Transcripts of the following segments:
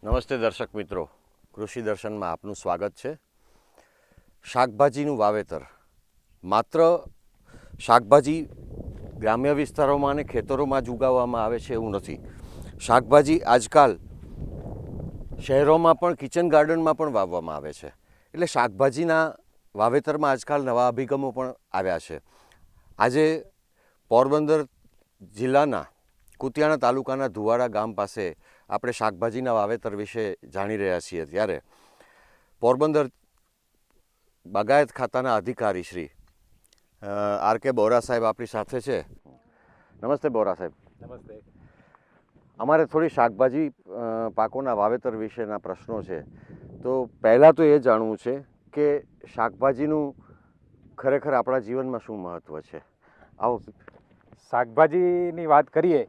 નમસ્તે દર્શક મિત્રો, કૃષિ દર્શનમાં આપનું સ્વાગત છે. શાકભાજીનું વાવેતર માત્ર શાકભાજી ગ્રામ્ય વિસ્તારોમાં અને ખેતરોમાં જ ઉગાવવામાં આવે છે એવું નથી. શાકભાજી આજકાલ શહેરોમાં પણ કિચન ગાર્ડનમાં પણ વાવવામાં આવે છે. એટલે શાકભાજીના વાવેતરમાં આજકાલ નવા અભિગમો પણ આવ્યા છે. આજે પોરબંદર જિલ્લાના કુતિયાણા તાલુકાના ધુવાડા ગામ પાસે આપણે શાકભાજીના વાવેતર વિશે જાણી રહ્યા છીએ. ત્યારે પોરબંદર બાગાયત ખાતાના અધિકારી શ્રી આર.કે. બોરા સાહેબ આપણી સાથે છે. નમસ્તે બોરા સાહેબ. નમસ્તે. અમારે થોડી શાકભાજી પાકોના વાવેતર વિશેના પ્રશ્નો છે. તો પહેલાં તો એ જાણવું છે કે શાકભાજીનું ખરેખર આપણા જીવનમાં શું મહત્ત્વ છે? આવો. શાકભાજીની વાત કરીએ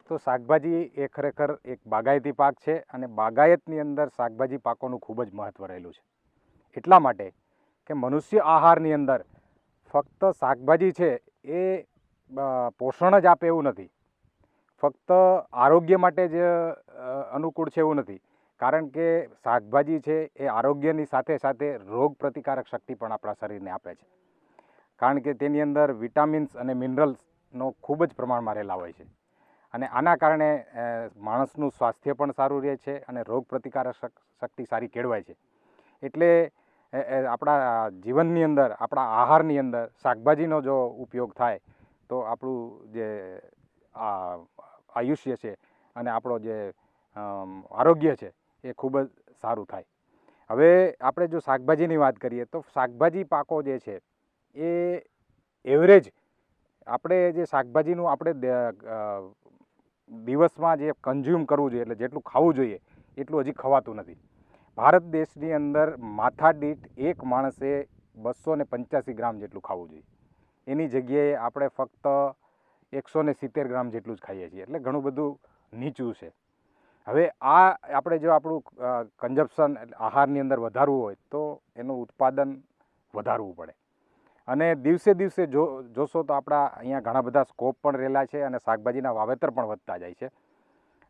તો શાકભાજી એ ખરેખર એક બાગાયતી પાક છે અને બાગાયતની અંદર શાકભાજી પાકોનું ખૂબ જ મહત્ત્વ રહેલું છે. એટલા માટે કે મનુષ્ય આહારની અંદર ફક્ત શાકભાજી છે એ પોષણ જ આપે એવું નથી, ફક્ત આરોગ્ય માટે જ અનુકૂળ છે એવું નથી. કારણ કે શાકભાજી છે એ આરોગ્યની સાથે સાથે રોગ પ્રતિકારક શક્તિ પણ આપણા શરીરને આપે છે. કારણ કે તેની અંદર વિટામિન્સ અને મિનરલ્સનો ખૂબ જ પ્રમાણમાં રહેલા હોય છે અને આના કારણે માણસનું સ્વાસ્થ્ય પણ સારું રહે છે અને રોગ પ્રતિકારક શક્તિ સારી કેળવાય છે. એટલે આપણા જીવનની અંદર, આપણા આહારની અંદર શાકભાજીનો જો ઉપયોગ થાય તો આપણું જે આયુષ્ય છે અને આપણો જે આરોગ્ય છે એ ખૂબ જ સારું થાય. હવે આપણે જો શાકભાજીની વાત કરીએ તો શાકભાજી પાકો જે છે એ એવરેજ આપણે જે શાકભાજીનું આપણે દિવસમાં જે કન્ઝ્યુમ કરવું જોઈએ, એટલે જેટલું ખાવું જોઈએ એટલું હજી ખવાતું નથી. ભારત દેશની અંદર માથા દીઠ એક માણસે 285 ગ્રામ જેટલું ખાવું જોઈએ. એની જગ્યાએ આપણે ફક્ત 170 ગ્રામ જેટલું જ ખાઈએ છીએ, એટલે ઘણું બધું નીચું છે. હવે આ આપણે જો આપણું કન્ઝપ્શન આહારની અંદર વધારવું હોય તો એનું ઉત્પાદન વધારવું પડે અને દિવસે દિવસે જોશો તો આપણા અહીંયા ઘણા બધા સ્કોપ પણ રહેલા છે અને શાકભાજીના વાવેતર પણ વધતા જાય છે.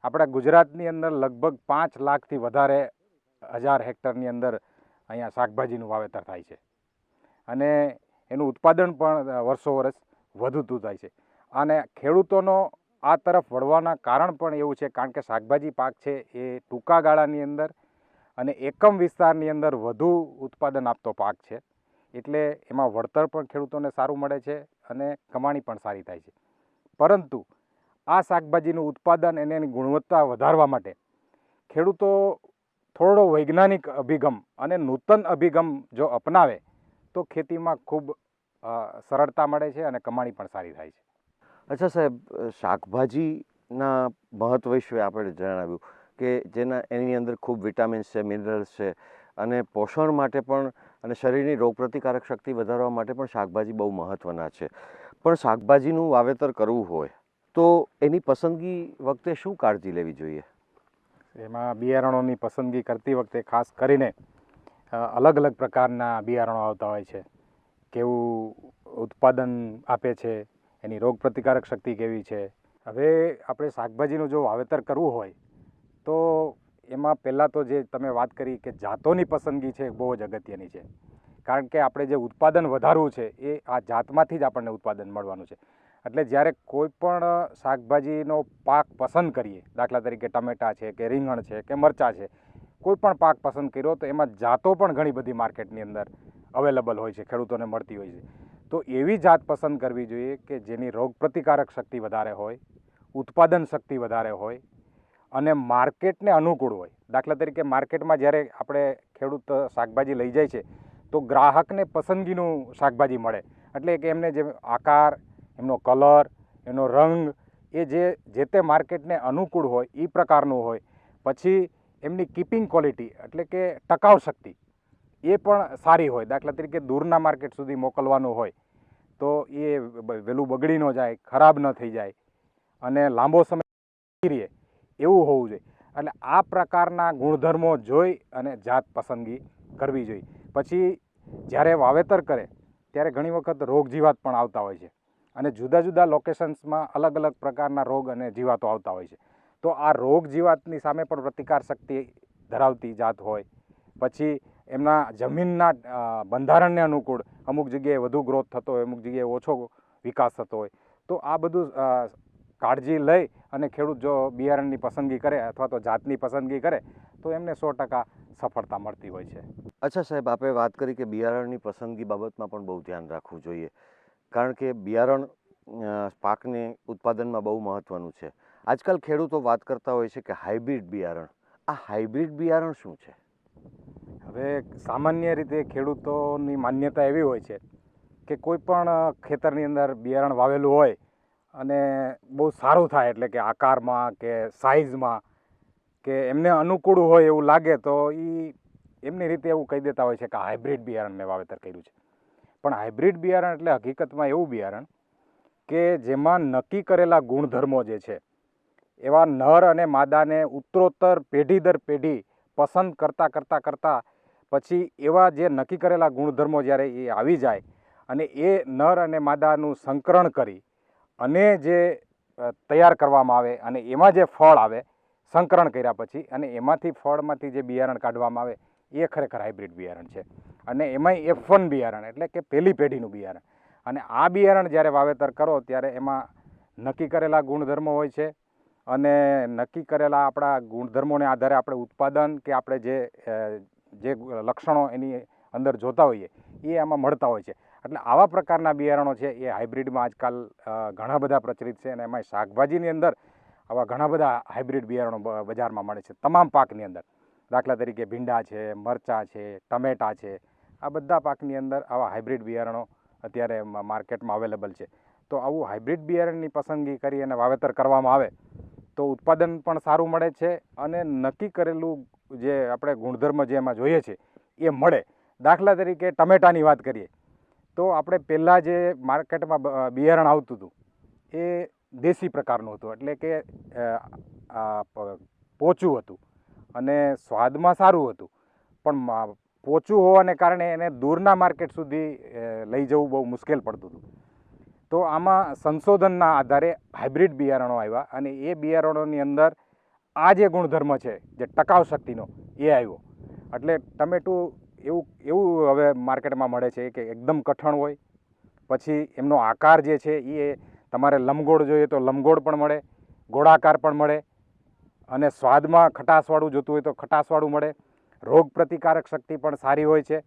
આપણા ગુજરાતની અંદર લગભગ 5 લાખથી વધારે હજાર હેક્ટરની અંદર અહીંયા શાકભાજીનું વાવેતર થાય છે અને એનું ઉત્પાદન પણ વર્ષો વર્ષ વધતું જાય છે. અને ખેડૂતોનો આ તરફ વળવાના કારણ પણ એવું છે કારણ કે શાકભાજી પાક છે એ ટૂંકા ગાળાની અંદર અને એકમ વિસ્તારની અંદર વધુ ઉત્પાદન આપતો પાક છે. એટલે એમાં વળતર પણ ખેડૂતોને સારું મળે છે અને કમાણી પણ સારી થાય છે. પરંતુ આ શાકભાજીનું ઉત્પાદન અને એની ગુણવત્તા વધારવા માટે ખેડૂતો થોડો વૈજ્ઞાનિક અભિગમ અને નૂતન અભિગમ જો અપનાવે તો ખેતીમાં ખૂબ સરળતા મળે છે અને કમાણી પણ સારી થાય છે. અચ્છા સાહેબ, શાકભાજીના મહત્વ વિશે આપણે જણાવ્યું કે એની અંદર ખૂબ વિટામિન્સ છે, મિનરલ્સ છે અને પોષણ માટે પણ અને શરીરની રોગપ્રતિકારક શક્તિ વધારવા માટે પણ શાકભાજી બહુ મહત્ત્વના છે. પણ શાકભાજીનું વાવેતર કરવું હોય તો એની પસંદગી વખતે શું કાળજી લેવી જોઈએ? એમાં બિયારણોની પસંદગી કરતી વખતે ખાસ કરીને અલગ અલગ પ્રકારના બિયારણો આવતા હોય છે. કેવું ઉત્પાદન આપે છે, એની રોગ પ્રતિકારક શક્તિ કેવી છે. હવે આપણે શાકભાજીનું જો વાવેતર કરવું હોય તો એમાં પહેલાં તો જે તમે વાત કરી કે જાતોની પસંદગી છે બહુ જ અગત્યની છે. કારણ કે આપણે જે ઉત્પાદન વધારવું છે એ આ જાતમાંથી જ આપણને ઉત્પાદન મળવાનું છે. એટલે જ્યારે કોઈ પણ શાકભાજીનો પાક પસંદ કરીએ, દાખલા તરીકે ટમેટાં છે કે રીંગણ છે કે મરચાં છે, કોઈ પણ પાક પસંદ કર્યો તો એમાં જાતો પણ ઘણી બધી માર્કેટની અંદર અવેલેબલ હોય છે, ખેડૂતોને મળતી હોય છે. તો એવી જાત પસંદ કરવી જોઈએ કે જેની રોગ પ્રતિકારક શક્તિ વધારે હોય, ઉત્પાદન શક્તિ વધારે હોય અને માર્કેટને અનુકૂળ હોય. દાખલા તરીકે માર્કેટમાં જ્યારે આપણે ખેડૂત શાકભાજી લઈ જાય છે તો ગ્રાહકને પસંદગીનું શાકભાજી મળે. એટલે કે એમને જે આકાર, એમનો કલર, એનો રંગ એ જે તે માર્કેટને અનુકૂળ હોય એ પ્રકારનું હોય. પછી એમની કીપિંગ ક્વોલિટી એટલે કે ટકાઉ શક્તિ એ પણ સારી હોય. દાખલા તરીકે દૂરના માર્કેટ સુધી મોકલવાનું હોય તો એ વહેલું બગડી ન જાય, ખરાબ ન થઈ જાય અને લાંબો સમય રહે એવું હોવું જોઈએ. એટલે આ પ્રકારના ગુણધર્મો જોઈ અને જાત પસંદગી કરવી જોઈએ. પછી જ્યારે વાવેતર કરે ત્યારે ઘણી વખત રોગ જીવાત પણ આવતા હોય છે અને જુદા જુદા લોકેશન્સમાં અલગ અલગ પ્રકારના રોગ અને જીવાતો આવતા હોય છે. તો આ રોગ જીવાતની સામે પણ પ્રતિકાર શક્તિ ધરાવતી જાત હોય, પછી એમના જમીનના બંધારણને અનુકૂળ અમુક જગ્યાએ વધુ ગ્રોથ થતો હોય, અમુક જગ્યાએ ઓછો વિકાસ થતો હોય. તો આ બધું કાળજી લઈ અને ખેડૂત જો બિયારણની પસંદગી કરે અથવા તો જાતની પસંદગી કરે તો એમને 100% સફળતા મળતી હોય છે. અચ્છા સાહેબ, આપણે વાત કરી કે બિયારણની પસંદગી બાબતમાં પણ બહુ ધ્યાન રાખવું જોઈએ, કારણ કે બિયારણ પાકને ઉત્પાદનમાં બહુ મહત્ત્વનું છે. આજકાલ ખેડૂતો વાત કરતા હોય છે કે હાઇબ્રિડ બિયારણ. આ હાઇબ્રિડ બિયારણ શું છે? હવે સામાન્ય રીતે ખેડૂતોની માન્યતા એવી હોય છે કે કોઈ પણ ખેતરની અંદર બિયારણ વાવેલું હોય અને બહુ સારું થાય, એટલે કે આકારમાં કે સાઇઝમાં કે એમને અનુકૂળ હોય એવું લાગે તો એ એમની રીતે એવું કહી દેતા હોય છે કે હાઇબ્રિડ બિયારણ મેં વાવેતર કર્યું છે. પણ હાઇબ્રિડ બિયારણ એટલે હકીકતમાં એવું બિયારણ કે જેમાં નક્કી કરેલા ગુણધર્મો જે છે એવા નર અને માદાને ઉત્તરોત્તર પેઢી દર પેઢી પસંદ કરતાં પછી એવા જે નક્કી કરેલા ગુણધર્મો જ્યારે એ આવી જાય અને એ નર અને માદાનું સંકરણ કરી અને જે તૈયાર કરવામાં આવે અને એમાં જે ફળ આવે સંકરણ કર્યા પછી અને એમાંથી ફળમાંથી જે બિયારણ કાઢવામાં આવે એ ખરેખર હાઇબ્રિડ બિયારણ છે. અને એમાંય F1 બિયારણ એટલે કે પહેલી પેઢીનું બિયારણ. અને આ બિયારણ જ્યારે વાવેતર કરો ત્યારે એમાં નક્કી કરેલા ગુણધર્મો હોય છે અને નક્કી કરેલા આપણા ગુણધર્મોને આધારે આપણે ઉત્પાદન કે આપણે જે લક્ષણો એની અંદર જોતા હોઈએ એ આમાં મળતા હોય છે. એટલે આવા પ્રકારના બિયારણો છે એ હાઇબ્રિડમાં આજકાલ ઘણા બધા પ્રચલિત છે અને એમાં શાકભાજીની અંદર આવા ઘણા બધા હાઇબ્રિડ બિયારણો બજારમાં મળે છે તમામ પાકની અંદર. દાખલા તરીકે ભીંડા છે, મરચાં છે, ટમેટાં છે, આ બધા પાકની અંદર આવા હાઇબ્રિડ બિયારણો અત્યારે માર્કેટમાં અવેલેબલ છે. તો આવું હાઇબ્રિડ બિયારણની પસંદગી કરી અને વાવેતર કરવામાં આવે તો ઉત્પાદન પણ સારું મળે છે અને નક્કી કરેલું જે આપણે ગુણધર્મ જે એમાં જોઈએ છે એ મળે. દાખલા તરીકે ટમેટાની વાત કરીએ તો આપણે પહેલાં જે માર્કેટમાં બિયારણ આવતું હતું એ દેશી પ્રકારનું હતું, એટલે કે પોચું હતું અને સ્વાદમાં સારું હતું, પણ પોચું હોવાને કારણે એને દૂરના માર્કેટ સુધી લઈ જવું બહુ મુશ્કેલ પડતું હતું. તો આમાં સંશોધનના આધારે હાઇબ્રિડ બિયારણો આવ્યા અને એ બિયારણોની અંદર આ જે ગુણધર્મ છે જે ટકાઉ શક્તિનો એ આવ્યો. એટલે ટમેટું એવું હવે માર્કેટમાં મળે છે કે એકદમ કઠણ હોય, પછી એમનો આકાર જે છે એ તમારે લંબગોળ જોઈએ તો લંબગોળ પણ મળે, ગોળાકાર પણ મળે અને સ્વાદમાં ખટાશવાળું જોતું હોય તો ખટાશવાળું મળે. રોગ પ્રતિકારક શક્તિ પણ સારી હોય છે,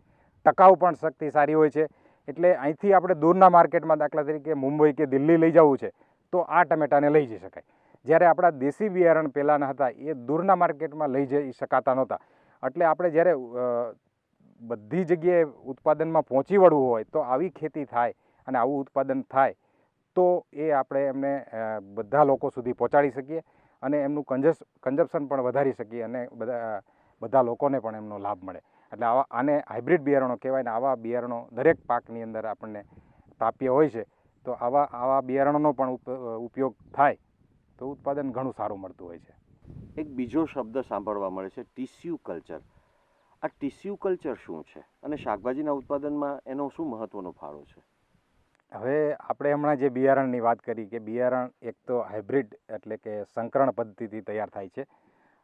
ટકાઉ પણ શક્તિ સારી હોય છે. એટલે અહીંથી આપણે દૂરના માર્કેટમાં દાખલા તરીકે મુંબઈ કે દિલ્હી લઈ જવું છે તો આ ટમેટાને લઈ જઈ શકાય. જ્યારે આપણા દેશી બિયારણ પહેલાંના હતા એ દૂરના માર્કેટમાં લઈ જઈ શકાતા નહોતા. એટલે આપણે જ્યારે બધી જગ્યાએ ઉત્પાદનમાં પહોંચી વળવું હોય તો આવી ખેતી થાય અને આવું ઉત્પાદન થાય તો એ આપણે એમને બધા લોકો સુધી પહોંચાડી શકીએ અને એમનું કન્ઝપ્શન પણ વધારી શકીએ અને બધા લોકોને પણ એમનો લાભ મળે. એટલે આને હાઇબ્રિડ બિયારણો કહેવાય ને આવા બિયારણો દરેક પાકની અંદર આપણને પ્રાપ્ય હોય છે. તો આવા બિયારણોનો પણ ઉપયોગ થાય તો ઉત્પાદન ઘણું સારું મળતું હોય છે. એક બીજો શબ્દ સાંભળવા મળે છે, ટિશ્યુ કલ્ચર. આ ટિશ્યુ કલ્ચર શું છે અને શાકભાજીના ઉત્પાદનમાં એનો શું મહત્ત્વનો ફાળો છે? હવે આપણે હમણાં જે બિયારણની વાત કરી કે બિયારણ એક તો હાઇબ્રિડ એટલે કે સંકરણ પદ્ધતિથી તૈયાર થાય છે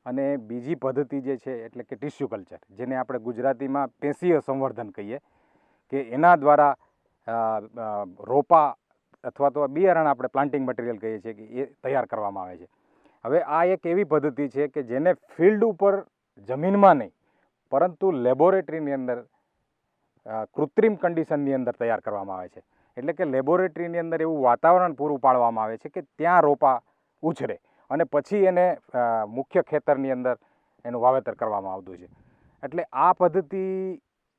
અને બીજી પદ્ધતિ જે છે એટલે કે ટિશ્યુ કલ્ચર, જેને આપણે ગુજરાતીમાં પેશીય સંવર્ધન કહીએ, કે એના દ્વારા રોપા અથવા તો બિયારણ આપણે પ્લાન્ટિંગ મટીરિયલ કહીએ છીએ કે એ તૈયાર કરવામાં આવે છે. હવે આ એક એવી પદ્ધતિ છે કે જેને ફિલ્ડ ઉપર જમીનમાં નહીં પરંતુ લેબોરેટરીની અંદર કૃત્રિમ કન્ડિશનની અંદર તૈયાર કરવામાં આવે છે. એટલે કે લેબોરેટરીની અંદર એવું વાતાવરણ પૂરું પાડવામાં આવે છે કે ત્યાં રોપા ઉછરે અને પછી એને મુખ્ય ખેતરની અંદર એનું વાવેતર કરવામાં આવતું છે. એટલે આ પદ્ધતિ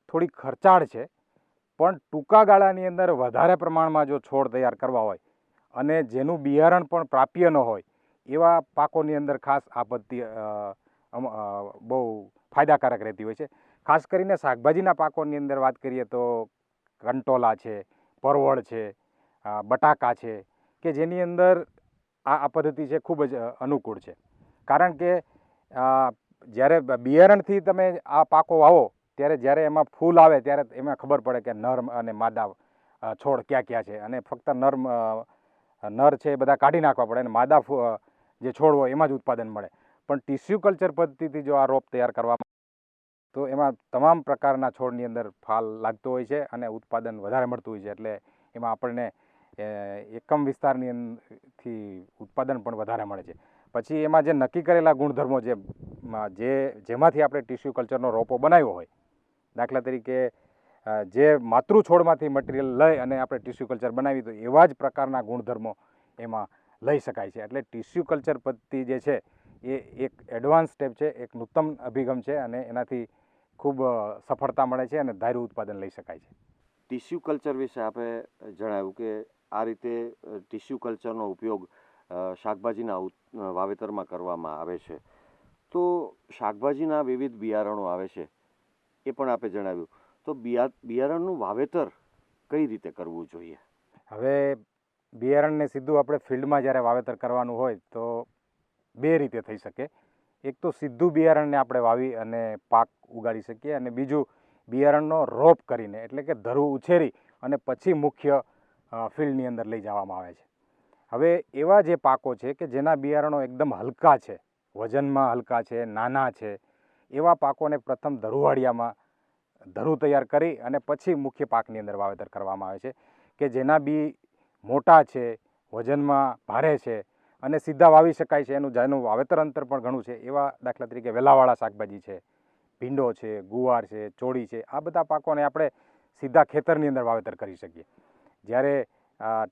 થોડી ખર્ચાળ છે, પણ ટૂંકા ગાળાની અંદર વધારે પ્રમાણમાં જો છોડ તૈયાર કરવા હોય અને જેનું બિયારણ પણ પ્રાપ્ય ન હોય એવા પાકોની અંદર ખાસ આ પદ્ધતિ બહુ ફાયદાકારક રહેતી હોય છે. ખાસ કરીને શાકભાજીના પાકોની અંદર વાત કરીએ તો કંટોલા છે, પરવળ છે, બટાકા છે, કે જેની અંદર આ પદ્ધતિ છે ખૂબ જ અનુકૂળ છે. કારણ કે જ્યારે બિયારણથી તમે આ પાકો વાવો ત્યારે જ્યારે એમાં ફૂલ આવે ત્યારે એમાં ખબર પડે કે નર અને માદા છોડ ક્યાં ક્યાં છે, અને ફક્ત નર છે એ બધા કાઢી નાખવા પડે અને માદા જે છોડ હોય એમાં જ ઉત્પાદન મળે. પણ ટિશ્યુ કલ્ચર પદ્ધતિથી જો આ રોપ તૈયાર કરવામાં તો એમાં તમામ પ્રકારના છોડની અંદર ફાલ લાગતો હોય છે અને ઉત્પાદન વધારે મળતું હોય છે. એટલે એમાં આપણને એકમ વિસ્તારથી ઉત્પાદન પણ વધારે મળે છે. પછી એમાં જે નક્કી કરેલા ગુણધર્મો જેમાંથી આપણે ટિશ્યુ કલ્ચરનો રોપો બનાવ્યો હોય, દાખલા તરીકે જે માતૃ છોડમાંથી મટીરિયલ લઈ અને આપણે ટિશ્યુ કલ્ચર બનાવી તો એવા જ પ્રકારના ગુણધર્મો એમાં લઈ શકાય છે. એટલે ટિશ્યુ કલ્ચર પદ્ધતિ જે છે એ એક એડવાન્સ સ્ટેપ છે, એક નૂતન અભિગમ છે અને એનાથી ખૂબ સફળતા મળે છે અને ધાર્યું ઉત્પાદન લઈ શકાય છે. ટિશ્યુ કલ્ચર વિશે આપણે જણાવ્યું કે આ રીતે ટિશ્યુ કલ્ચરનો ઉપયોગ શાકભાજીના વાવેતરમાં કરવામાં આવે છે. તો શાકભાજીના વિવિધ બિયારણો આવે છે એ પણ આપણે જણાવ્યું. તો બિયારણનું વાવેતર કઈ રીતે કરવું જોઈએ? હવે બિયારણને સીધું આપણે ફિલ્ડમાં જ્યારે વાવેતર કરવાનું હોય તો બે રીતે થઈ શકે. એક તો સીધું બિયારણને આપણે વાવી અને પાક ઉગાડી શકીએ, અને બીજું બિયારણનો રોપ કરીને, એટલે કે ધરું ઉછેરી અને પછી મુખ્ય ફિલ્ડની અંદર લઈ જવામાં આવે છે. હવે એવા જે પાકો છે કે જેના બિયારણો એકદમ હલકા છે, વજનમાં હલકા છે, નાના છે, એવા પાકોને પ્રથમ ધરુવાડિયામાં ધરું તૈયાર કરી અને પછી મુખ્ય પાકની અંદર વાવેતર કરવામાં આવે છે. કે જેના બી મોટા છે, વજનમાં ભારે છે અને સીધા વાવી શકાય છે, જેનું વાવેતર અંતર પણ ઘણું છે, એવા દાખલા તરીકે વેલાવાળા શાકભાજી છે, ભીંડો છે, ગુવાર છે, ચોળી છે, આ બધા પાકોને આપણે સીધા ખેતરની અંદર વાવેતર કરી શકીએ. જ્યારે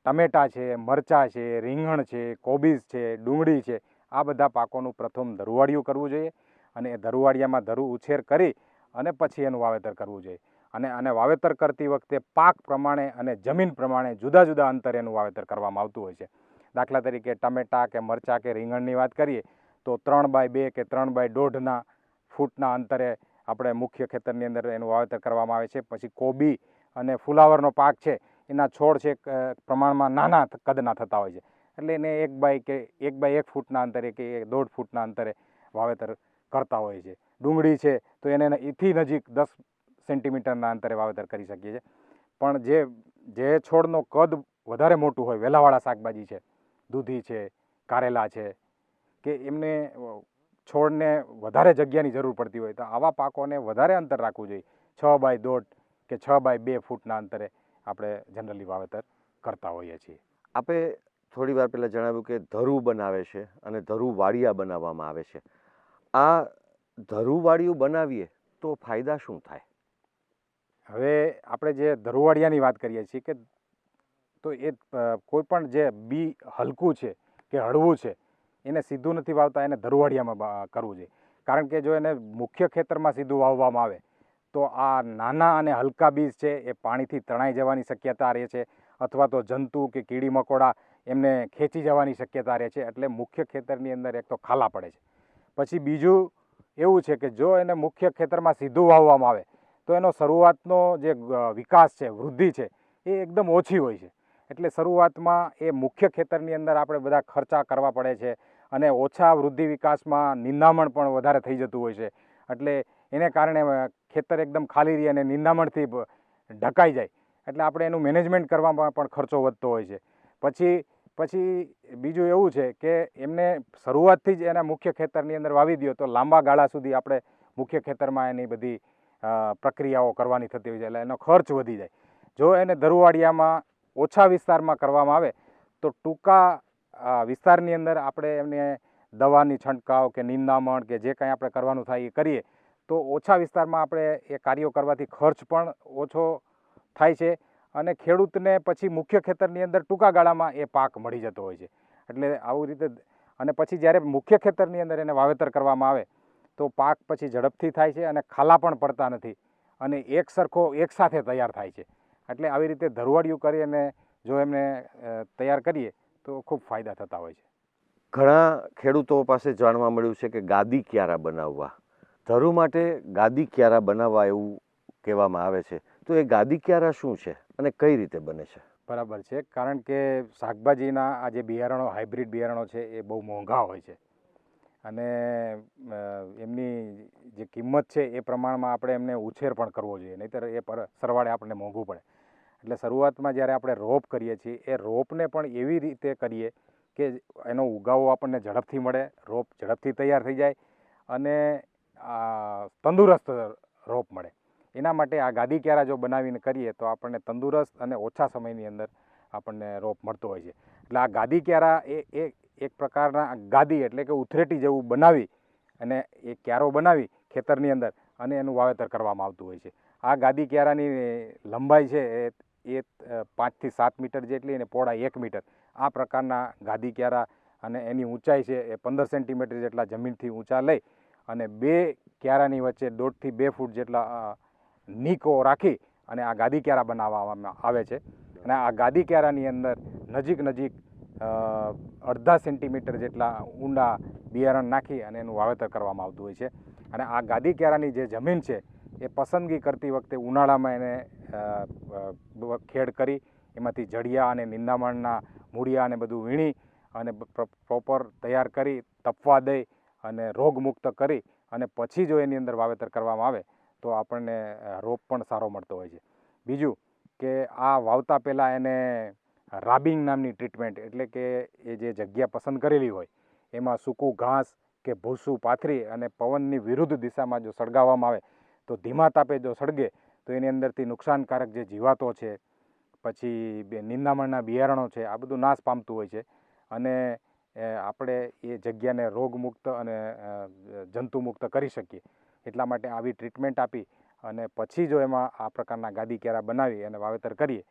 ટમેટા છે, મરચાં છે, રીંગણ છે, કોબીજ છે, ડુંગળી છે, આ બધા પાકોનું પ્રથમ ધરુવાડિયું કરવું જોઈએ અને એ ધરુવાડિયામાં ધરું ઉછેર કરી અને પછી એનું વાવેતર કરવું જોઈએ. અને આને વાવેતર કરતી વખતે પાક પ્રમાણે અને જમીન પ્રમાણે જુદા જુદા અંતરે એનું વાવેતર કરવામાં આવતું હોય છે. દાખલા તરીકે ટમેટા કે મરચાં કે રીંગણની વાત કરીએ તો 3x2 કે 3x1.5 ફૂટના અંતરે આપણે મુખ્ય ખેતરની અંદર એનું વાવેતર કરવામાં આવે છે. પછી કોબી અને ફુલાવરનો પાક છે, એના છોડ છે પ્રમાણમાં નાના કદના થતા હોય છે, એટલે એને 1x1 ફૂટના અંતરે કે 1.5 ફૂટના અંતરે વાવેતર કરતા હોય છે. ડુંગળી છે તો એને એથી નજીક 10 સેન્ટીમીટરના અંતરે વાવેતર કરી શકીએ છીએ. પણ જે છોડનો કદ વધારે મોટું હોય, વેલાવાળા શાકભાજી છે, દૂધી છે, કારેલા છે, કે એમને છોડને વધારે જગ્યાની જરૂર પડતી હોય તો આવા પાકોને વધારે અંતર રાખવું જોઈએ. 6x1.5 કે 6x2 ફૂટના અંતરે આપણે જનરલી વાવેતર કરતા હોઈએ છીએ. આપણે થોડી વાર પહેલાં જણાવ્યું કે ધરું બનાવે છે અને ધરું વાડિયા બનાવવામાં આવે છે. આ ધરું વાડિયું બનાવીએ તો ફાયદા શું થાય? હવે આપણે જે ધરુવાડિયાની વાત કરીએ છીએ કે તો એ કોઈ પણ જે બી હલકું છે કે હળવું છે એને સીધું નથી વાવતા, એને ધરુવાડિયામાં કરવું જોઈએ. કારણ કે જો એને મુખ્ય ખેતરમાં સીધું વાવવામાં આવે તો આ નાના અને હલકા બીજ છે એ પાણીથી તણાઈ જવાની શક્યતા રહે છે, અથવા તો જંતુ કે કીડી મકોડા એમને ખેંચી જવાની શક્યતા રહે છે. એટલે મુખ્ય ખેતરની અંદર એક તો ખાલા પડે છે. પછી બીજું એવું છે કે જો એને મુખ્ય ખેતરમાં સીધું વાવવામાં આવે તો એનો શરૂઆતનો જે વિકાસ છે, વૃદ્ધિ છે, એ એકદમ ઓછી હોય છે. એટલે શરૂઆતમાં એ મુખ્ય ખેતરની અંદર આપણે બધા ખર્ચા કરવા પડે છે અને ઓછા વૃદ્ધિ વિકાસમાં નિંદામણ પણ વધારે થઈ જતું હોય છે. એટલે એને કારણે ખેતર એકદમ ખાલી રહી અને નિંદામણથી ઢકાઈ જાય. એટલે આપણે એનું મેનેજમેન્ટ કરવામાં પણ ખર્ચો વધતો હોય છે. પછી બીજું એવું છે કે એમને શરૂઆતથી જ એના મુખ્ય ખેતરની અંદર વાવી દો તો લાંબા ગાળા સુધી આપણે મુખ્ય ખેતરમાં એની બધી પ્રક્રિયાઓ કરવાની થતી હોય છે, એટલે એનો ખર્ચ વધી જાય. જો એને ધરુવાડિયામાં ઓછા વિસ્તારમાં કરવામાં આવે તો ટૂંકા વિસ્તારની અંદર આપણે એમને દવાની છંટકાવ કે નિંદામણ કે જે કાંઈ આપણે કરવાનું થાય એ કરીએ તો ઓછા વિસ્તારમાં આપણે એ કાર્યો કરવાથી ખર્ચ પણ ઓછો થાય છે અને ખેડૂતને પછી મુખ્ય ખેતરની અંદર ટૂંકા ગાળામાં એ પાક મળી જતો હોય છે. એટલે આવી રીતે અને પછી જ્યારે મુખ્ય ખેતરની અંદર એને વાવેતર કરવામાં આવે તો પાક પછી ઝડપથી થાય છે અને ખાલા પણ પડતા નથી અને એક સરખો એકસાથે તૈયાર થાય છે. એટલે આવી રીતે ધરુવાડિયું કરી અને જો એમને તૈયાર કરીએ તો ખૂબ ફાયદા થતા હોય છે. ઘણા ખેડૂતો પાસે જાણવા મળ્યું છે કે ગાદી ક્યારા બનાવવા, ધરું માટે ગાદી ક્યારા બનાવવા એવું કહેવામાં આવે છે. તો એ ગાદી ક્યારા શું છે અને કઈ રીતે બને છે? બરાબર છે, કારણ કે શાકભાજીના આ જે બિયારણો, હાઇબ્રિડ બિયારણો છે એ બહુ મોંઘા હોય છે અને એમની જે કિંમત છે એ પ્રમાણમાં આપણે એમને ઉછેર પણ કરવો જોઈએ, નહીંતર એ સરવાળે આપણને મોંઘું પડે. એટલે શરૂઆતમાં જ્યારે આપણે રોપ કરીએ છીએ એ રોપને પણ એવી રીતે કરીએ કે એનો ઉગાવો આપણને ઝડપથી મળે, રોપ ઝડપથી તૈયાર થઈ જાય અને તંદુરસ્ત રોપ મળે. એના માટે આ ગાદી ક્યારા જો બનાવીને કરીએ તો આપણને તંદુરસ્ત અને ઓછા સમયની અંદર આપણને રોપ મળતો હોય છે. એટલે આ ગાદી ક્યારા એ એક પ્રકારના ગાદી એટલે કે ઉથરેટી જેવું બનાવી અને એ ક્યારો બનાવી ખેતરની અંદર અને એનું વાવેતર કરવામાં આવતું હોય છે. આ ગાદી ક્યારાની લંબાઈ છે એ 5 થી 7 મીટર જેટલી અને પહોળાઈ 1 મીટર. આ પ્રકારના ગાદી ક્યારા અને એની ઊંચાઈ છે એ 15 સેન્ટીમીટર જેટલા જમીનથી ઊંચા લઈ અને બે ક્યારાની વચ્ચે 1.5 થી 2 ફૂટ જેટલા નીકો રાખી અને આ ગાદી ક્યારા બનાવવામાં આવે છે. અને આ ગાદી ક્યારાની અંદર નજીક અડધા સેન્ટીમીટર જેટલા ઊંડા બિયારણ નાખી અને એનું વાવેતર કરવામાં આવતું હોય છે. અને આ ગાદી ક્યારાની જે જમીન છે એ પસંદગી કરતી વખતે ઉનાળામાં એને ખેડ કરી એમાંથી જડિયા અને નિંદામણના મૂળિયા અને બધું વીણી અને પ્રોપર તૈયાર કરી તપવા દઈ અને રોગમુક્ત કરી અને પછી જો એની અંદર વાવેતર કરવામાં આવે તો આપણને રોપ પણ સારો મળતો હોય છે. બીજું કે આ વાવતા પહેલાં એને રાબિંગ નામની ટ્રીટમેન્ટ એટલે કે એ જે જગ્યા પસંદ કરેલી હોય એમાં સૂકું ઘાસ કે ભૂસું પાથરી અને પવનની વિરુદ્ધ દિશામાં જો સળગાવવામાં આવે તો ધીમા તાપે જો સળગે તો એની અંદરથી નુકસાનકારક જે જીવાતો છે, પછી નિંદામણના બિયારણો છે, આ બધું નાશ પામતું હોય છે. અને આપણે એ જગ્યાને રોગમુક્ત અને જંતુમુક્ત કરી શકીએ એટલા માટે આવી ટ્રીટમેન્ટ આપી અને પછી જો એમાં આ પ્રકારના ગાદી ક્યારા બનાવી અને વાવેતર કરીએ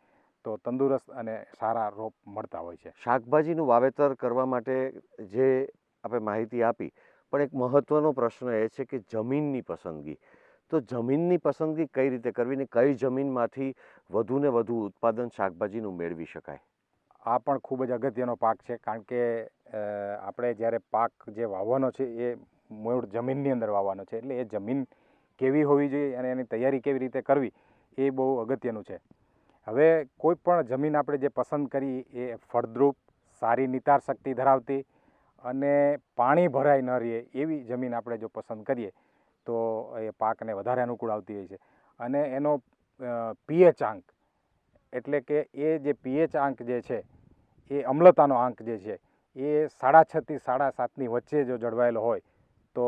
તો તંદુરસ્ત અને સારા રોપ મળતા હોય છે. શાકભાજીનું વાવેતર કરવા માટે જે આપણે માહિતી આપી, પણ એક મહત્ત્વનો પ્રશ્ન એ છે કે જમીનની પસંદગી. તો જમીનની પસંદગી કઈ રીતે કરવી ને કઈ જમીનમાંથી વધુ ને વધુ ઉત્પાદન શાકભાજીનું મેળવી શકાય? આ પણ ખૂબ જ અગત્યનો પાક છે, કારણ કે આપણે જ્યારે પાક જે વાવવાનો છે એ મૂળ જમીનની અંદર વાવવાનો છે. એટલે એ જમીન કેવી હોવી જોઈએ અને એની તૈયારી કેવી રીતે કરવી એ બહુ અગત્યનું છે. હવે કોઈ પણ જમીન આપણે જે પસંદ કરી એ ફળદ્રુપ, સારી નિતાર શક્તિ ધરાવતી અને પાણી ભરાઈ ન રહે એવી જમીન આપણે જો પસંદ કરીએ તો એ પાકને વધારે અનુકૂળ આવતી હોય છે. અને એનો પીએચ આંક એટલે કે એ જે પીએચ આંક જે છે એ અમ્લતાનો આંક જે છે એ 6.5 થી 7.5ની વચ્ચે જો જળવાયેલો હોય તો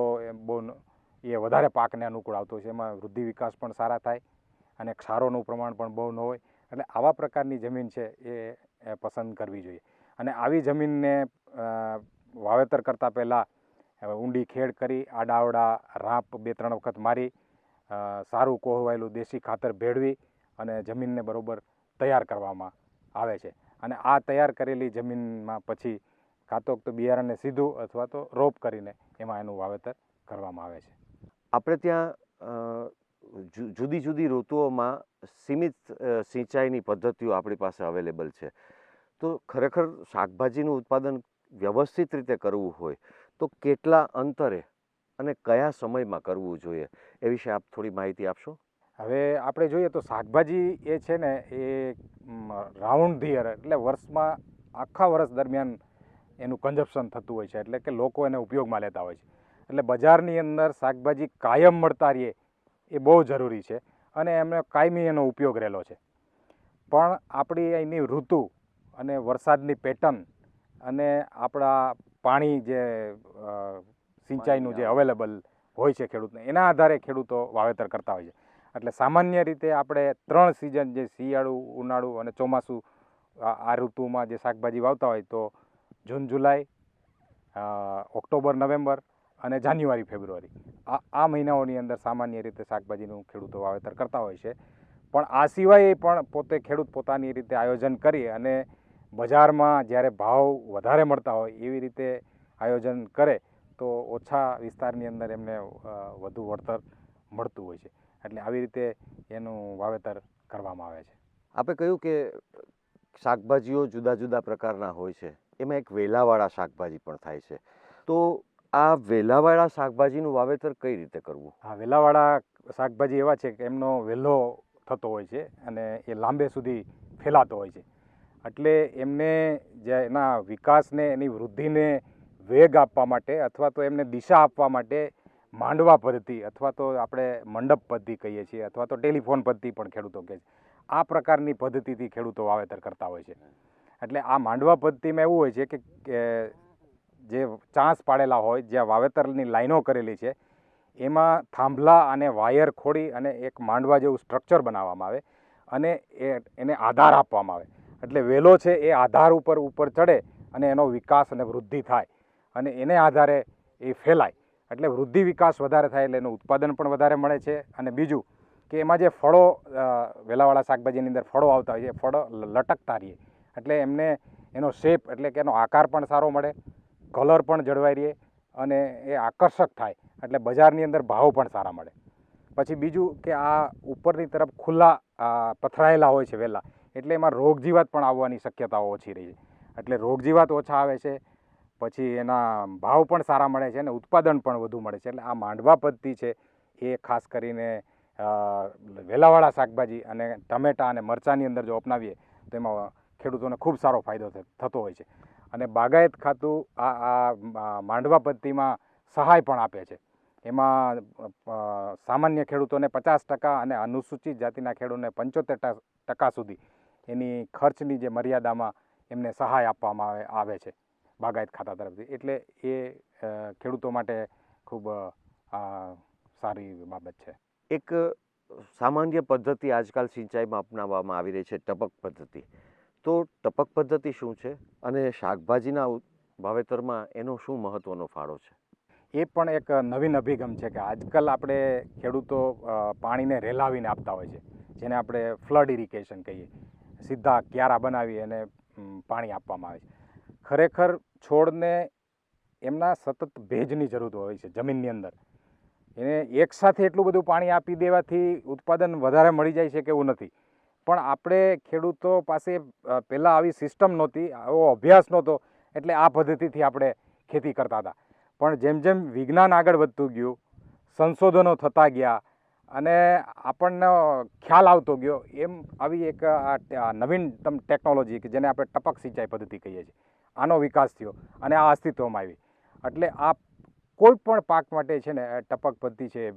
એ વધારે પાકને અનુકૂળ આવતો હોય છે. એમાં વૃદ્ધિ વિકાસ પણ સારા થાય અને ક્ષારોનું પ્રમાણ પણ બહુ ન હોય. એટલે આવા પ્રકારની જમીન છે એ પસંદ કરવી જોઈએ. અને આવી જમીનને વાવેતર કરતાં પહેલાં ઊંડી ખેડ કરી આડાવડા રાંપ 2-3 વખત મારી સારું કોહવાયેલું દેશી ખાતર ભેળવી અને જમીનને બરોબર તૈયાર કરવામાં આવે છે. અને આ તૈયાર કરેલી જમીનમાં પછી કાં તો બિયારણને સીધું અથવા તો રોપ કરીને એમાં એનું વાવેતર કરવામાં આવે છે. આપણે ત્યાં જુદી જુદી ઋતુઓમાં સીમિત સિંચાઈની પદ્ધતિઓ આપણી પાસે અવેલેબલ છે. તો ખરેખર શાકભાજીનું ઉત્પાદન વ્યવસ્થિત રીતે કરવું હોય તો કેટલા અંતરે અને કયા સમયમાં કરવું જોઈએ એ વિશે આપ થોડી માહિતી આપશો? હવે આપણે જોઈએ તો શાકભાજી એ છે ને એ રાઉન્ડ ધી યર એટલે વર્ષમાં આખા વર્ષ દરમિયાન એનું કન્ઝપ્શન થતું હોય છે. એટલે કે લોકો એને ઉપયોગમાં લેતા હોય છે. એટલે બજારની અંદર શાકભાજી કાયમ મળતા રહે એ બહુ જરૂરી છે અને એમને કાયમી એનો ઉપયોગ રહેલો છે. પણ આપણી અહીંની ઋતુ અને વરસાદની પેટર્ન અને આપણા પાણી જે સિંચાઈનું જે અવેલેબલ હોય છે ખેડૂતને એના આધારે ખેડૂતો વાવેતર કરતા હોય છે. એટલે સામાન્ય રીતે આપણે 3 સિઝન જે શિયાળુ, ઉનાળુ અને ચોમાસું આ ઋતુમાં જે શાકભાજી વાવતા હોય તો જૂન, જુલાઈ, ઓક્ટોબર, નવેમ્બર અને જાન્યુઆરી, ફેબ્રુઆરી આ મહિનાઓની અંદર સામાન્ય રીતે શાકભાજીનું ખેડૂતો વાવેતર કરતા હોય છે. પણ આ સિવાય પણ ખેડૂત પોતાની રીતે આયોજન કરી અને બજારમાં જ્યારે ભાવ વધારે મળતા હોય એવી રીતે આયોજન કરે તો ઓછા વિસ્તારની અંદર એમને વધુ વળતર મળતું હોય છે. એટલે આવી રીતે એનું વાવેતર કરવામાં આવે છે. આપણે કહ્યું કે શાકભાજીઓ જુદા જુદા પ્રકારના હોય છે, એમાં એક વેલાવાળા શાકભાજી પણ થાય છે. તો આ વેલાવાળા શાકભાજીનું વાવેતર કઈ રીતે કરવું? હા, વેલાવાળા શાકભાજી એવા છે કે એમનો વેલો થતો હોય છે અને એ લાંબે સુધી ફેલાતો હોય છે. એટલે એમને જે એના વિકાસને એની વૃદ્ધિને વેગ આપવા માટે અથવા તો એમને દિશા આપવા માટે માંડવા પદ્ધતિ અથવા તો આપણે મંડપ પદ્ધતિ કહીએ છીએ અથવા તો ટેલિફોન પદ્ધતિ પણ ખેડૂતો કહે છે. આ પ્રકારની પદ્ધતિથી ખેડૂતો વાવેતર કરતા હોય છે. એટલે આ માંડવા પદ્ધતિમાં એવું હોય છે કે જે ચાંસ પાડેલા હોય, જ્યાં વાવેતરની લાઈનો કરેલી છે, એમાં થાંભલા અને વાયર ખોડી અને એક માંડવા જેવું સ્ટ્રક્ચર બનાવવામાં આવે અને એને આધાર આપવામાં આવે. એટલે વેલો છે એ આધાર ઉપર ચડે અને એનો વિકાસ અને વૃદ્ધિ થાય અને એને આધારે એ ફેલાય. એટલે વૃદ્ધિ વિકાસ વધારે થાય એટલે એનું ઉત્પાદન પણ વધારે મળે છે. અને બીજું કે એમાં જે ફળો, વેલાવાળા શાકભાજીની અંદર ફળો આવતા હોય છે, એ ફળો લટકતા રહીએ એટલે એમને એનો શેપ એટલે કે એનો આકાર પણ સારો મળે, કલર પણ જળવાઈ રહે અને એ આકર્ષક થાય એટલે બજારની અંદર ભાવ પણ સારા મળે. પછી બીજું કે આ ઉપરની તરફ ખુલ્લા પથરાયેલા હોય છે વેલા, એટલે એમાં રોગજીવાત પણ આવવાની શક્યતાઓ ઓછી રહી છે. એટલે રોગજીવાત ઓછા આવે છે, પછી એના ભાવ પણ સારા મળે છે અને ઉત્પાદન પણ વધુ મળે છે. એટલે આ માંડવા પદ્ધતિ છે એ ખાસ કરીને વેલાવાળા શાકભાજી અને ટમેટાં અને મરચાંની અંદર જો અપનાવીએ તો એમાં ખેડૂતોને ખૂબ સારો ફાયદો થતો હોય છે. અને બાગાયત ખાતું આ માંડવા પદ્ધતિમાં સહાય પણ આપે છે. એમાં સામાન્ય ખેડૂતોને 50% અને અનુસૂચિત જાતિના ખેડૂતોને 75% સુધી એની ખર્ચની જે મર્યાદામાં એમને સહાય આપવામાં આવે છે બાગાયત ખાતા તરફથી. એટલે એ ખેડૂતો માટે ખૂબ સારી બાબત છે. એક સામાન્ય પદ્ધતિ આજકાલ સિંચાઈમાં અપનાવવામાં આવી રહી છે, ટપક પદ્ધતિ. તો ટપક પદ્ધતિ શું છે અને શાકભાજીના વાવેતરમાં એનો શું મહત્વનો ફાળો છે? એ પણ એક નવીન અભિગમ છે કે આજકાલ આપણે ખેડૂતો પાણીને રેલાવીને આપતા હોય છે, જેને આપણે ફ્લડ ઇરિગેશન કહીએ. સીધા ક્યારા બનાવી અને પાણી આપવામાં આવે છે. ખરેખર છોડને એમના સતત ભેજની જરૂર હોય છે જમીનની અંદર. એને એકસાથે એટલું બધું પાણી આપી દેવાથી ઉત્પાદન વધારે મળી જાય છે કે એવું નથી. પણ આપણે ખેડૂતો પાસે પહેલાં આવી સિસ્ટમ નહોતી, આવો અભ્યાસ નહોતો, એટલે આ પદ્ધતિથી આપણે ખેતી કરતા હતા. પણ જેમ જેમ વિજ્ઞાન આગળ વધતું ગયું, સંશોધનો થતા ગયા અને આપણને ખ્યાલ આવતો ગયો, એમ આવી એક નવીનતમ ટેકનોલોજી કે જેને આપણે ટપક સિંચાઈ પદ્ધતિ કહીએ છીએ, આનો વિકાસ થયો અને આ અસ્તિત્વમાં આવી. એટલે આ કોઈ પણ પાક માટે છે ને ટપક પદ્ધતિ છે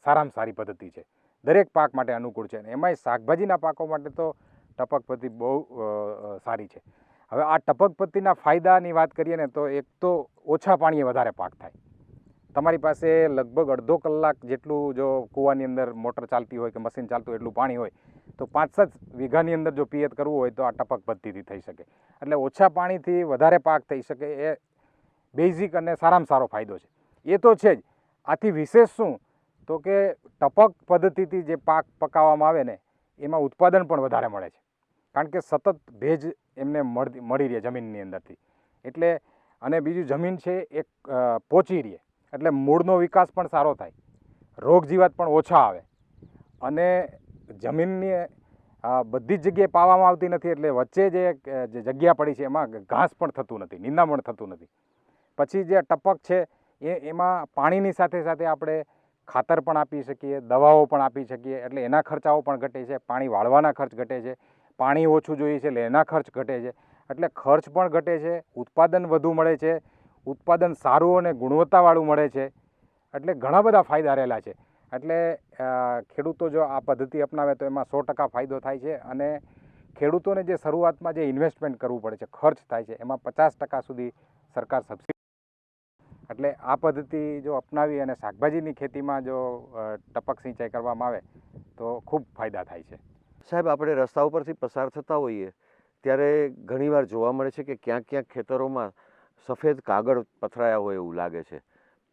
સારામાં સારી પદ્ધતિ છે. દરેક પાક માટે અનુકૂળ છે. એમાંય શાકભાજીના પાકો માટે તો ટપક પદ્ધતિ બહુ સારી છે. હવે આ ટપક પદ્ધતિના ફાયદાની વાત કરીએ ને તો એક તો ઓછા પાણીએ વધારે પાક થાય. તમારી પાસે લગભગ અડધો કલાક જેટલું જો કૂવાની અંદર મોટર ચાલતી હોય કે મશીન ચાલતું હોય એટલું પાણી હોય તો 5-7 વીઘાની અંદર જો પિયત કરવું હોય તો આ ટપક પદ્ધતિથી થઈ શકે. એટલે ઓછા પાણીથી વધારે પાક થઈ શકે એ બેઝિક અને સારામાં સારો ફાયદો છે. એ તો છે જ. આથી વિશેષ શું તો કે ટપક પદ્ધતિથી જે પાક પકાવવામાં આવે ને એમાં ઉત્પાદન પણ વધારે મળે છે, કારણ કે સતત ભેજ એમને મળી રહે જમીનની અંદરથી. એટલે અને બીજું જમીન છે એ પોચી રહે એટલે મૂળનો વિકાસ પણ સારો થાય, રોગજીવાત પણ ઓછા આવે અને જમીનની બધી જ જગ્યાએ પાવામાં આવતી નથી એટલે વચ્ચે જે જગ્યા પડી છે એમાં ઘાસ પણ થતું નથી, નિંદામણ થતું નથી. પછી જે ટપક છે એમાં પાણીની સાથે સાથે આપણે ખાતર પણ આપી શકીએ, દવાઓ પણ આપી શકીએ, એટલે એના ખર્ચાઓ પણ ઘટે છે. પાણી વાળવાના ખર્ચ ઘટે છે, પાણી ઓછું જોઈએ છે એટલે એના ખર્ચ ઘટે છે. એટલે ખર્ચ પણ ઘટે છે, ઉત્પાદન વધુ મળે છે, ઉત્પાદન સારું અને ગુણવત્તાવાળું મળે છે. એટલે ઘણા બધા ફાયદા રહેલા છે. એટલે ખેડૂતો જો આ પદ્ધતિ અપનાવે તો એમાં 100% ફાયદો થાય છે. અને ખેડૂતોને જે શરૂઆતમાં જે ઇન્વેસ્ટમેન્ટ કરવું પડે છે, ખર્ચ થાય છે, એમાં 50% સુધી સરકાર સબસિડી. એટલે આ પદ્ધતિ જો અપનાવી અને શાકભાજીની ખેતીમાં જો ટપક સિંચાઈ કરવામાં આવે તો ખૂબ ફાયદા થાય છે. સાહેબ, આપણે રસ્તા ઉપરથી પસાર થતા હોઈએ ત્યારે ઘણીવાર જોવા મળે છે કે ક્યાંક ક્યાંક ખેતરોમાં સફેદ કાગળ પથરાયા હોય એવું લાગે છે.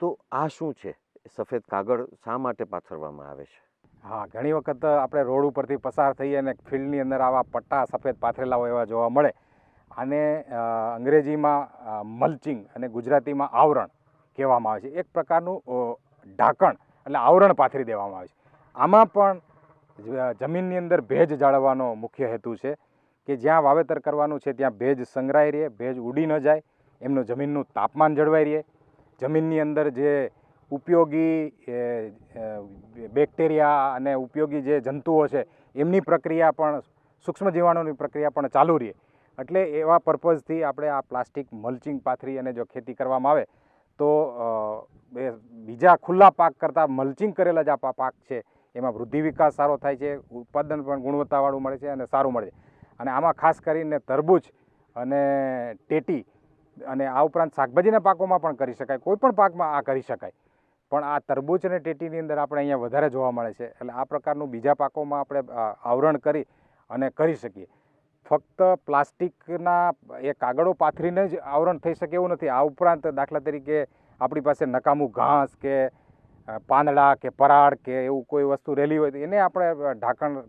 તો આ શું છે? સફેદ કાગળ શા માટે પાથરવામાં આવે છે? હા, ઘણી વખત આપણે રોડ ઉપરથી પસાર થઈએ અને ફિલ્ડની અંદર આવા પટ્ટા સફેદ પાથરેલા હોય એવા જોવા મળે. આને અંગ્રેજીમાં મલ્ચિંગ અને ગુજરાતીમાં આવરણ કહેવામાં આવે છે. એક પ્રકારનું ઢાંકણ એટલે આવરણ પાથરી દેવામાં આવે છે. આમાં પણ જમીનની અંદર ભેજ જાળવવાનો મુખ્ય હેતુ છે કે જ્યાં વાવેતર કરવાનું છે ત્યાં ભેજ સંગ્રહાઈ રહે, ભેજ ઉડી ન જાય, એમનું જમીનનું તાપમાન જળવાઈ રહે, જમીનની અંદર જે ઉપયોગી બેક્ટેરિયા અને ઉપયોગી જે જંતુઓ છે એમની પ્રક્રિયા પણ, સૂક્ષ્મ જીવાણુની પ્રક્રિયા પણ ચાલુ રહે. એટલે એવા પર્પઝથી આપણે આ પ્લાસ્ટિક મલ્ચિંગ પાથરી અને જો ખેતી કરવામાં આવે તો બીજા ખુલ્લા પાક કરતાં મલ્ચિંગ કરેલા જ આ પાક છે એમાં વૃદ્ધિ વિકાસ સારો થાય છે, ઉત્પાદન પણ ગુણવત્તાવાળું મળે છે અને સારું મળે છે. અને આમાં ખાસ કરીને તરબૂચ અને ટેટી અને આ ઉપરાંત શાકભાજીના પાકોમાં પણ કરી શકાય, કોઈ પણ પાકમાં આ કરી શકાય. પણ આ તરબૂચ અને ટેટીની અંદર આપણે અહીંયા વધારે જોવા મળે છે. એટલે આ પ્રકારનું બીજા પાકોમાં આપણે આવરણ કરી અને કરી શકીએ. ફક્ત પ્લાસ્ટિકના એ કાગળો પાથરીને જ આવરણ થઈ શકે એવું નથી. આ ઉપરાંત દાખલા તરીકે આપણી પાસે નકામું ઘાસ કે પાંદડા કે પરાળ કે એવું કોઈ વસ્તુ રહેલી હોય તો એને આપણે ઢાંકણ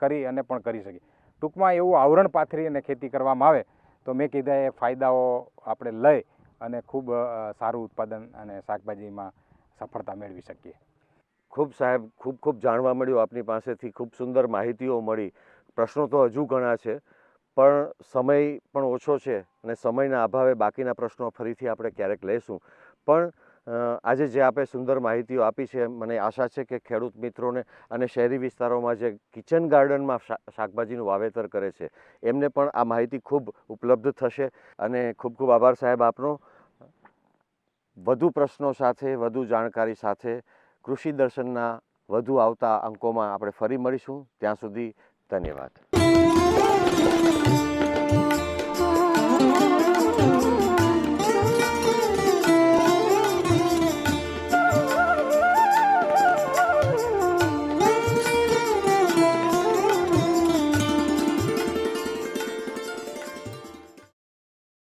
કરી અને પણ કરી શકીએ. ટૂંકમાં એવું આવરણ પાથરી અને ખેતી કરવામાં આવે તો મેં કીધા એ ફાયદાઓ આપણે લઈ અને ખૂબ સારું ઉત્પાદન અને શાકભાજીમાં સફળતા મેળવી શકીએ. ખૂબ સાહેબ, ખૂબ ખૂબ જાણવા મળ્યું આપની પાસેથી, ખૂબ સુંદર માહિતીઓ મળી. પ્રશ્નો તો હજુ ઘણા છે પણ સમય પણ ઓછો છે અને સમયના અભાવે બાકીના પ્રશ્નો ફરીથી આપણે ક્યારેક લઈશું. પણ આજે જે આપણે સુંદર માહિતીઓ આપી છે, મને આશા છે કે ખેડૂત મિત્રોને અને શહેરી વિસ્તારોમાં જે કિચન ગાર્ડનમાં શાકભાજીનું વાવેતર કરે છે એમને પણ આ માહિતી ખૂબ ઉપલબ્ધ થશે. અને ખૂબ ખૂબ આભાર સાહેબ આપનો. વધુ પ્રશ્નો સાથે, વધુ જાણકારી સાથે કૃષિ દર્શનના વધુ આવતા અંકોમાં આપણે ફરી મળીશું. ત્યાં સુધી ધન્યવાદ.